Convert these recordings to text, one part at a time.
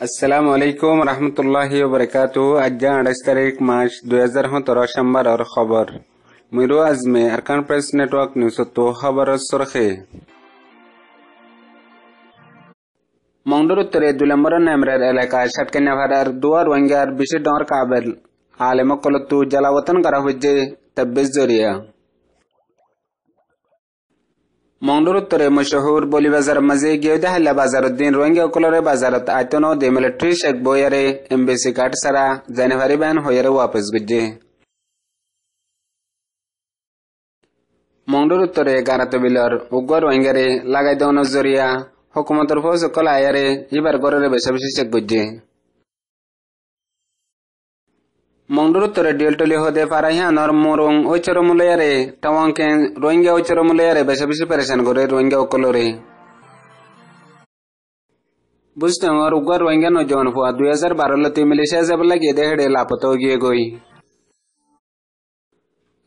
আসসালামু আলাইকুম রহমতুল্লাহি ওয়া বারাকাতুহু। আজ 28 তারিখ মার্চ 2017 সোমবারের খবর। মিরু আজমে আরকান প্রেস নেটওয়ার্ক নিউজ তো খবর সরখে মংডুর উত্তরে 2 নম্বর নেমরের এলাকায় সাতকান্যাভাড়ার দুয়ার ওয়াঙ্গার বিশে ডর কাবেল আলেমকলতু জ্বালাওতন করা হয়েছে তাব্বিজ জরিয়া। মংডুর উত্তরে মশহুর বলিবাজার মাঝে গিয়ে হাল্লা বাজারুদ্দিন রোহিঙ্গা কলরে বাজারত আয়তন দে মিলিটারি শেখ বইয়ারে এমবেসি কার্ড সারা জানুয়ারি ব্যান হইয়ারে ওয়াপস গুজে। মংডুর উত্তরে গারাতবিলর উগ্র রোহিঙ্গারে লাগাই দেওয়ানো জরিয়া হুকুমতর ফৌজ সকল আয়ারে এবার গড়ের বেশা বেশি শেখ গুজে। মংডুর উত্তরে ডিলটলি হদে ফারাইহানর মুরুং ঐচরমুলয়ারে টাওয়াংকে রোহিঙ্গা ঐচরমুলয়ারে বেশা বেশি পেরেশান করে রোহিঙ্গা কলরে। বুঝতামর উগ্র রোহিঙ্গা নজওয়ান ফুয়া 2012 লতি মিলিশিয়া যাবলা গিয়ে দেহেড়ে লাপত গিয়ে গই।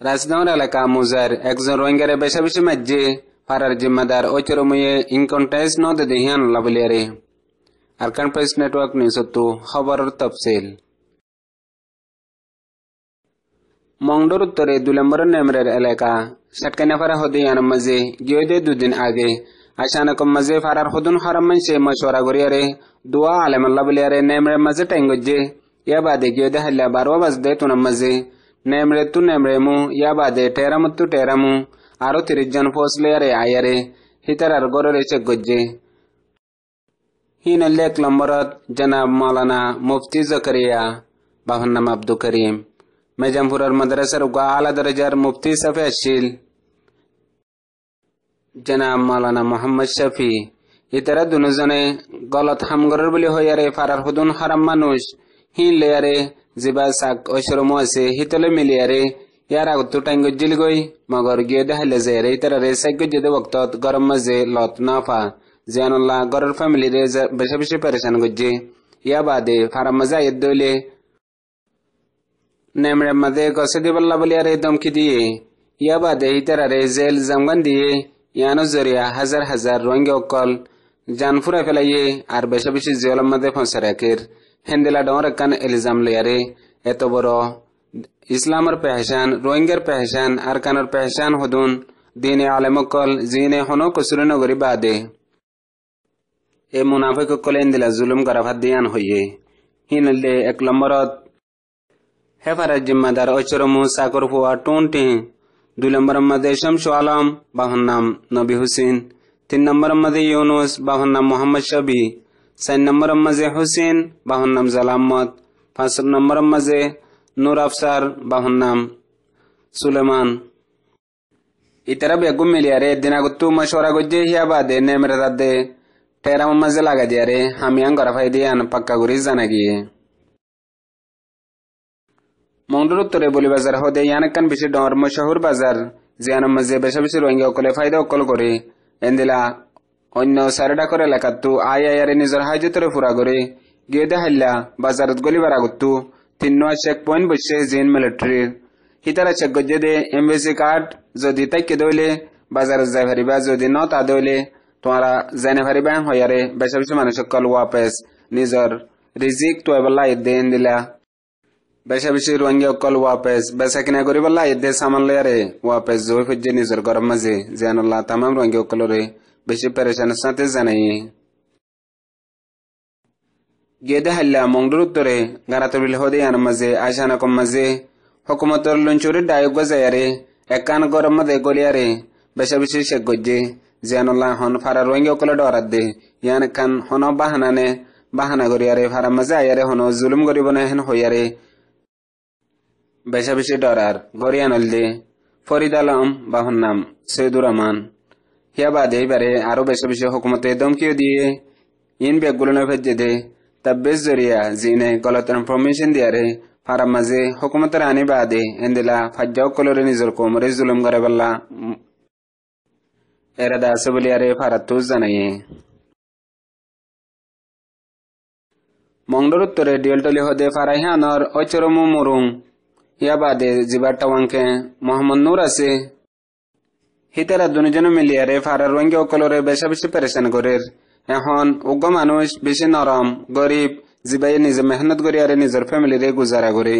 রাজধানীর এলাকা মুজার একজন রোহিঙ্গারে বেশা বেশি মাজ্জে ফারার জিম্মাদার ঐচরমুয়ে ইনকন্টাইজ নদে দেহিয়ান লাবলিয়ারে। আরকান প্রেস নেটওয়ার্ক নিউজ তো খবরের তফসিল। মংডুর উত্তরে 2 নম্বর নেমরের এলাকা সাতকান্যাপাড়া হদিয়ান মাঝে গিয়ে 2 দিন আগে আশানকম মাঝে ফারার হদুন হারাম মানসে মশওয়ারা করিয়ারে দোয়া আলেমাল্লা বলিয়ারে নেমরে মাঝে টাইঙ্গজে ইয়া বাদে গিয়ে হাল্লা 12 বাজদে তুনাম মাঝে নেমরে তু নেমরে মু ইয়া বাদে টেরামত্তু টেরামু আরো 30 জন ফসলিয়ারে আয়ারে হিতারার গড়ে চেক গজ্জে। হিনল্লে 1 নম্বরত জনাব মাওলানা মুফতি জাকারিয়া বাবার নাম আব্দুল করিম মেজামপুরের মাদ্রাসার আলা দরজার মুফতি সাফে আসিল জনাব মাওলানা মোহাম্মদ শফি ইতারা দুজনে গলত হামগরের বলি হইয়ারে ফারার হুদুন হারাম মানুষ হিন লেয়ারে জিবা সাক ঐশরম আছে হিতলে মিলিয়ারে ইয়ার আগত টাইঙ্গ জিল গই মগর গিয়ে দেখাইলে যায়রে ইতারা রে সাইক যেতে বক্তত গরম মাঝে লত নাফা জিয়ানুল্লাহ গরের ফ্যামিলি রে বেশি বেশি পেরেশান গজ্জে। ইয়া বাদে ফারাম মাঝে আয়াত দইলে নেমরে মাঝে গছে দিবল্লা বলিয়ারে দমকি দিয়ে ইয়া বাদে ইতারারে জেল জামগান দিয়ে ইয়ানো জরিয়া হাজার হাজার রোহিঙ্গা অকল জান ফুরা ফেলাইয়ে আর বেশা বেশি জেলের মাঝে ফসে রাখের হেন্দেলা ডর কান এলিজাম লয়ারে এত বড় ইসলামের পেহচান রোহিঙ্গার পেহচান আর কানের পেহচান হদুন দিনে আলেমকল জিনে হনো কসুরে নগরী বাদে এ মুনাফিক অকল এন্দিলা জুলুম গরাফাত দিয়ান হইয়ে। হিনলে 1 নম্বরত হেফারার জিম্মাদার ঐচরমু সাকর ফুয়া টুনটি 2 নম্বর মধ্যে শামসু আলম বাহন নাম নবী হুসেন 3 নম্বর মধ্যে ইউনুস বাহন নাম মোহাম্মদ শবি 4 নম্বর মধ্যে হুসেন বাহন নাম জালামত 5 নম্বর মধ্যে নূর আফসার বাহন নাম সুলেমান। ইতারা বেগুম মিলিয়ারে দিনাগতু মশওয়ারা গজ্জে হিয়া বাদে নেমরে রাদে টেরাম মাঝে লাগা দিয়ারে হামিয়াং গরাফাই দিয়ান পাক্কা গুরি জানা গিয়ে। মংডুর উত্তরে বলিবাজার হদে ইয়ানকান বেশি ডর মশহুর বাজার জিয়ান মাঝে বেশা বেশি রোহিঙ্গা অকলে ফায়দা অকল করে এন্দিলা অন্য সারেডা করে লেখাতু আয়ারে নিজের হাইজতরে ফুরা করে গিয়ে দেখাইলা বাজারত গলিবার আগতু 3 চেক পয়েন্ট বসে জিন মিলিটারির হিতারা চেক গজ্জে দে এমবেসি কার্ড যদি তাইকে দইলে বাজারত যাই ফারিবা যদি ন তা দইলে তোমারা জানে ফারিবা হইয়ারে বেশা বেশি মানুষ অকল ওয়াপেস নিজের রিজিক তো এবলা দেন দিলা বেশা বেশি রোহিঙ্গা অকল ওয়াপেস বেচা কিনা করি বললা এদে সামান লয়ারে ওয়াপেস জয় ফুজে নিজের গরম মাঝে জিয়ানুল্লাহ তামাম রোহিঙ্গা অকলরে বেশি পেরেশানের সাথে জানাই। গেদে হাল্লা মংডুর উত্তরে গারাতবিল হদিয়ান মাঝে আশানকম মাঝে হুকুমতর লঞ্চুরির ডায়ক গজায়ারে একান গরম মাঝে গলিয়ারে বেশা বেশি শেখ গজ্জে জিয়ানুল্লাহ হন ফারা রোহিঙ্গা অকলে ডরাত দে ইয়ান কান হন বাহানানে বাহানা করিয়ারে ফারা মাঝে আয়ারে হন জুলুম করিব না হেন হইয়ারে বেশা বেশি ডরার গরিয়ানল দে ফরিদ আলম বাহন নাম সৈয়দুর রহমান। হিয়া বাদে এবারে আরো বেশা বেশি হুকুমতে দমকিও দিয়ে ইন ব্যাগগুলো ভেজে দে তাব্বিজ জরিয়া জিনে গলত ইনফরমেশন দিয়ারে ফারাম মাঝে হুকুমতের আনি বাদে এন্দিলা ফাজ্জাও কলরে নিজের কোমরে জুলুম করে বললা এরাদা আছে বলিয়ারে ফারাতু জানাইয়ে। মংডুর উত্তরে ডিলটলি হদে ফারাইহানর ঐচরমু মুরুং ইয়া বাদে জিবার টাওয়াংকে মোহাম্মদ নূর আছে হিতারা দুজন মিলিয়ারে ফারার রোহিঙ্গা অকলরে বেশা বেশি পেরেশান করের এখন উগ্র মানুষ বেশি নরম গরিব জিবাই নিজে মেহনত করি আরে নিজের ফ্যামিলিরে গুজারা করে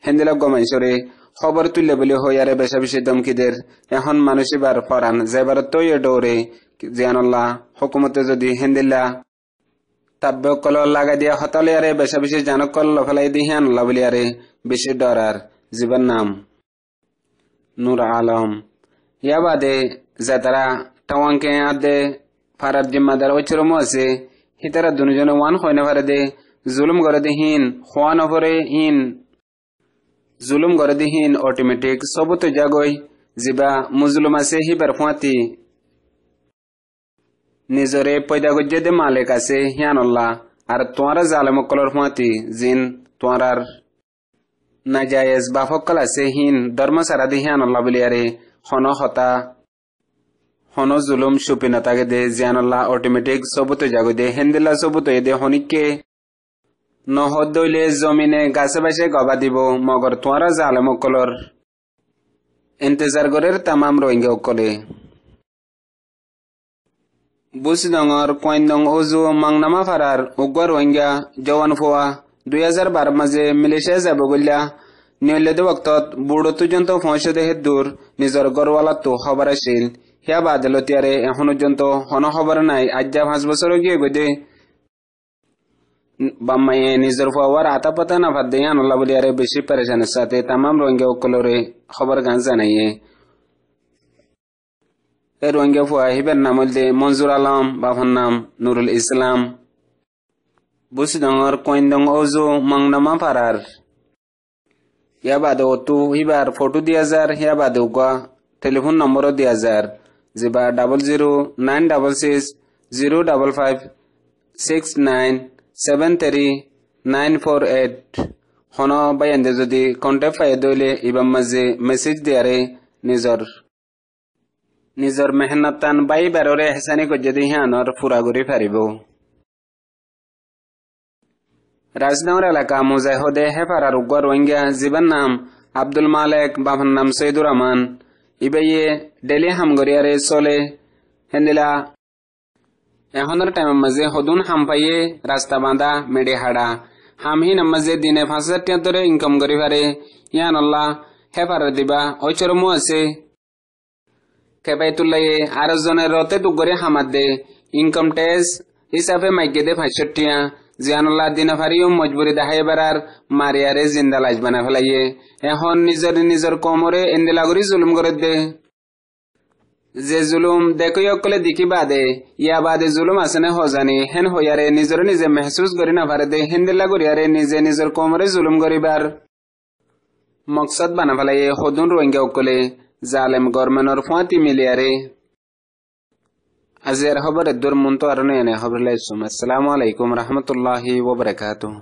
হেন্দিল গমাইছরে খবর তুললে বলে হই আরে বেশা বেশি দমকিদের এখন মানুষ এবার ফরান যেবার তৈ ডোরে জিয়ানুল্লাহ হুকুমতে যদি হেন্দিল্লা তাব্য কল লাগাই দিয়া হতালে আরে বেশা বেশি জানক কল ফেলাই দিয়ে আনুল্লাহ বলি আরে বেশি ডরার জীবন নাম নূর আলম ইয়া বাদে যাতারা টাওয়াংকে আদে ফারার জিম্মাদার ওইচরম আছে হিতারা দুজনে ওয়ান হইনা ফারে দে জুলুম করে দিহীন খোয়া নপরে ইন জুলুম করে দিহীন অটোমেটিক সবতো জাগই জিবা মুজলুম আছে হিবার ফুয়াতি নিজরে পয়দা গজ্জে দে মালিক আছে হিয়ানুল্লাহ আর তোমারা জালেম কলর ফুয়াতি জিন তোমার নাজায়েজ বাফকল আছে হিন ধর্ম সারা দি হিয়ানুল্লাহ বলি আরে হন হতা হন জুলুম সুপিনতাকে দে জিয়ানুল্লাহ অটোমেটিক সবতো জাগই দে হেন্দিল্লা সবতো এ দে হনিককে নহদ দইলে জমিনে গাছে বাসে গবা দিব মগর তোমারা জালেম কলর ইন্তজার গরের তামাম রোহিঙ্গা কলে বুসডঙর কইনদং ওজু মাংনামা ফারার উগ্র রোহিঙ্গা জওয়ান ফোয়া 2012 মাঝে মিলিশিয়া যাব গল্লা নিয়লেদ বক্তত বুড়ো পর্যন্ত পৌঁছতে হে দূর নিজের গরওয়ালা তো খবর আসিল হিয়া বাদলতিয়ারে এখন পর্যন্ত হন খবর নাই আজ 5 বছর গিয়ে গদে বাম্মায়ে নিজের ফুয়ার আতা পাতা না ভাত দিয়ে আনুল্লাহ বলি আরে বেশি পরেশানের সাথে তামাম রোহিঙ্গা কলরে খবর গান জানাইয়ে এই রোহিঙ্গা ফুয়া হিবের নাম হল মঞ্জুর আলম বাবার নাম নুরুল ইসলাম বুসডঙর কইনদং ওজু মাংনামা পারার ইয়া বাদে অতু হিবার ফটো 2000 হিয়া বাদে উগা টেলিফোন নম্বরও 2000 জিবা 00966956948 হন বাইন্দে যদি কন্টাক্ট পাই দইলে ইবাম মাঝে মেসেজ দিয়ারে নিজর মেহনতান বাই বাররে হেসানি গজ্জে দি হিয়ানর পুরা করি পারিব রাজনগর এলাকা মুজাহিদে হেফারার উগ্র রোহিঙ্গা জীবন নাম আব্দুল মালেক বাবার নাম সৈদুর রহমান ইবাইয়ে ডেলি হামগরিয়ারে চলে হেন্দিলা এখনের টাইমের মাঝে হদুন হাম পাইয়ে রাস্তা বাঁধা মেডে হাড়া হামহীন মাঝে দিনে 5,000 টাকা ধরে ইনকাম করি পারে ইয়ানুল্লাহ হেফারার দিবা ওইচরমও আছে খেপাই তুললাইয়ে আর জনের রতে দুগরে হামাদ দে ইনকাম ট্যাক্স হিসাবে মাইকে দে 500 টাকা জিয়ানুল্লাহ দিনা ফারিও মজবুরি দেখাই বেড়ার মারিয়ারে জিন্দা লাইজ বানা ফেলাইয়ে এখন নিজের কমরে এন্দিলাগুড়ি জুলুম করে দে যে জুলুম দেখই অকলে দেখি বাদে ইয়া বাদে জুলুম আছে না হজানি হেন হইয়ারে নিজে মেহসুস করি না পারে দে হেন্দিল্লা করিয়ারে নিজের কমরে জুলুম করিবার মকসদ বানা ফেলাইয়ে হদুন রোহিঙ্গা অকলে জালেম গরমেনর ফুয়াতি মিলিয়ারে আজিয়ার খবর দূর মুন্ত আর নয় খবর লাইছুম। আসসালামু আলাইকুম রহমতুল্লাহি ওয়া বারাকাতুহু।